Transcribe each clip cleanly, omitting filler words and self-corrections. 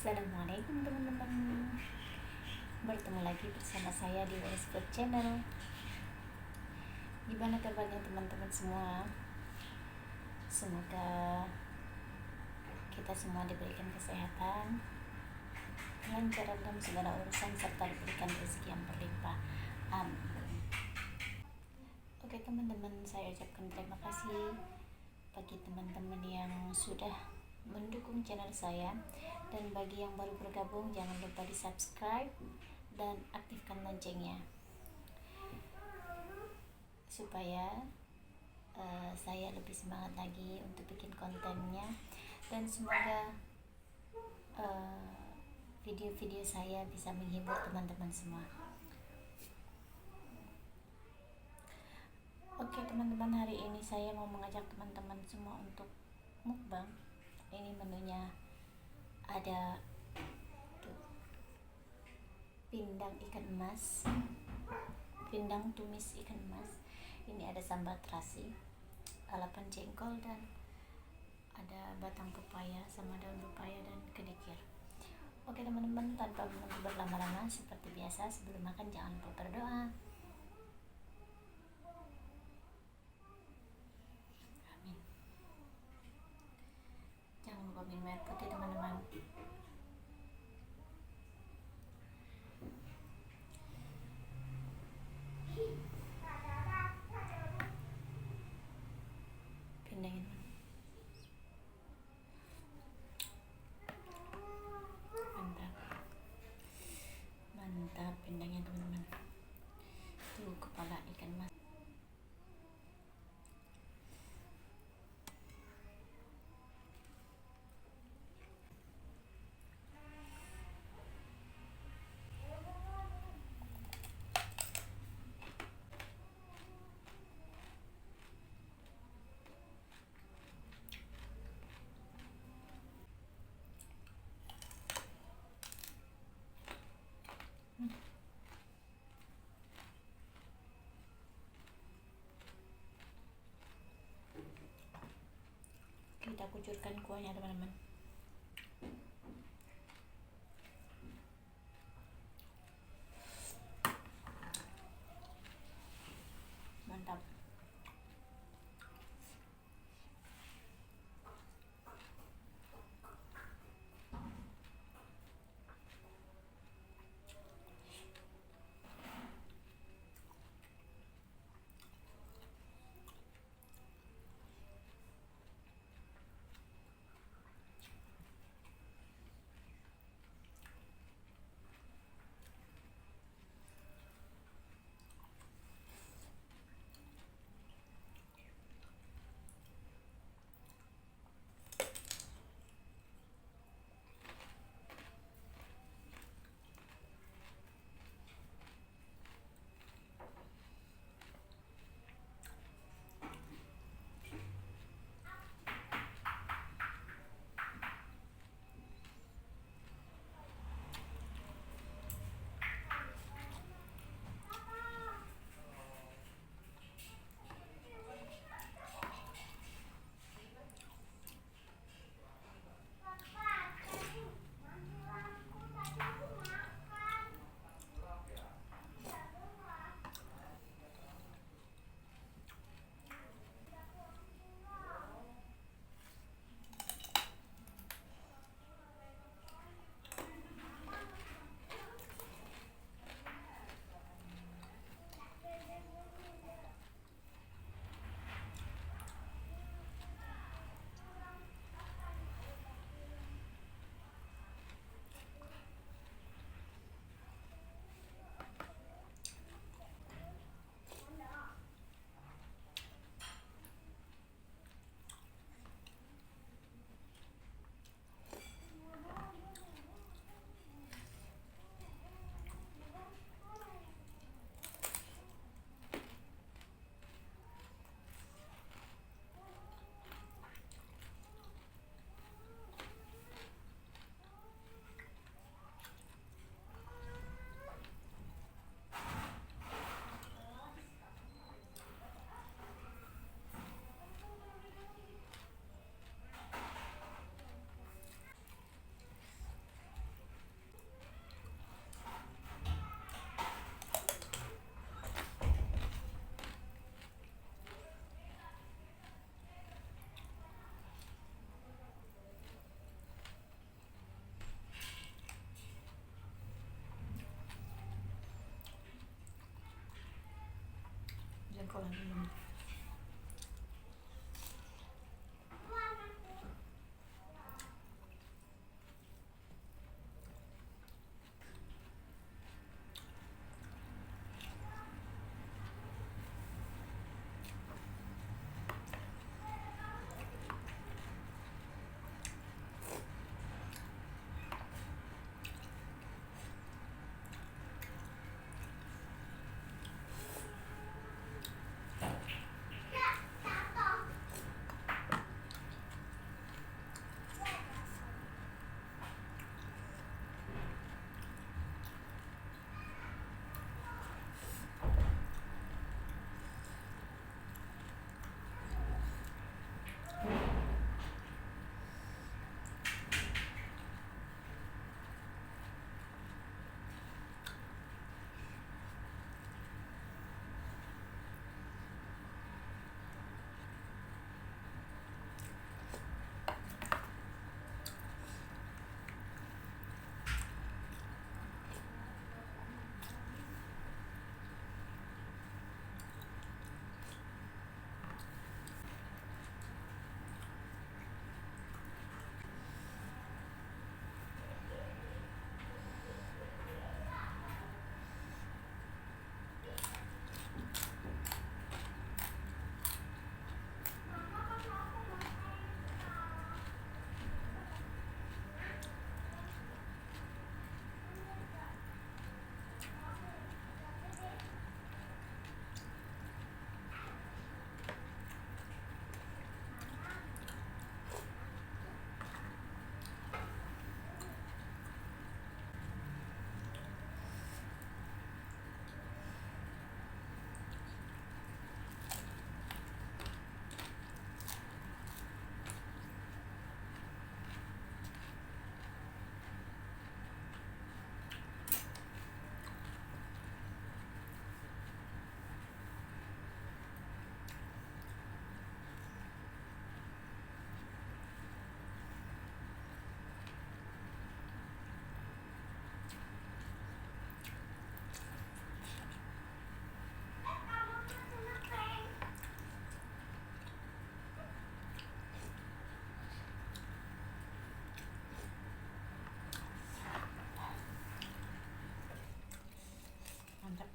Assalamualaikum teman-teman. Bertemu lagi bersama saya di West Food Channel. Gimana kabarnya teman-teman semua? Semoga kita semua diberikan kesehatan, kelancaran dalam segala urusan, serta diberikan rezeki yang berlimpah. Amin. Oke teman-teman, saya ucapkan terima kasih bagi teman-teman yang sudah mendukung channel saya, dan bagi yang baru bergabung jangan lupa di subscribe dan aktifkan loncengnya supaya saya lebih semangat lagi untuk bikin kontennya, dan semoga video-video saya bisa menghibur teman-teman semua. Oke teman-teman, hari ini saya mau mengajak teman-teman semua untuk mukbang. Ini menunya ada pindang ikan emas, pindang tumis ikan emas. Ini ada sambal terasi, lalapan jengkol, dan ada batang pepaya sama daun pepaya dan kedikir. Oke teman-teman, tanpa menunggu berlama-lama, seperti biasa sebelum makan jangan lupa berdoa. Amin. Jangan lupa minum air putih teman-teman. Pindangin. Mantap pindangnya teman-teman. Tuh kepala ikan mas. Kita kucurkan kuahnya teman-teman. Mantap.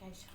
guys.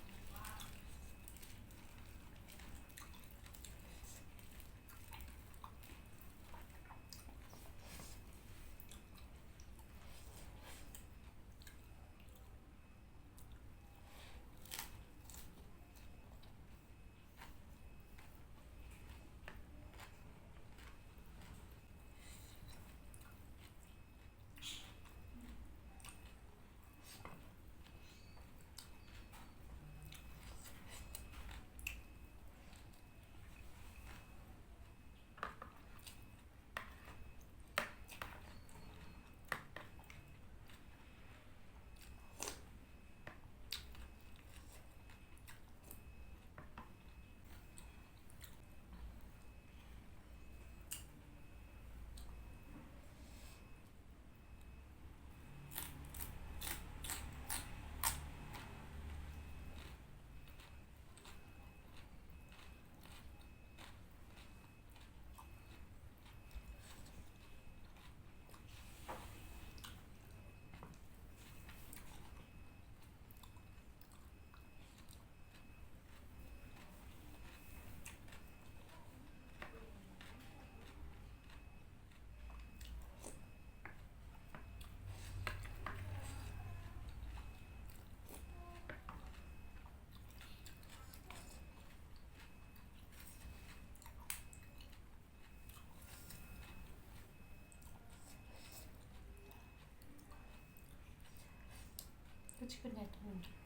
It's good night.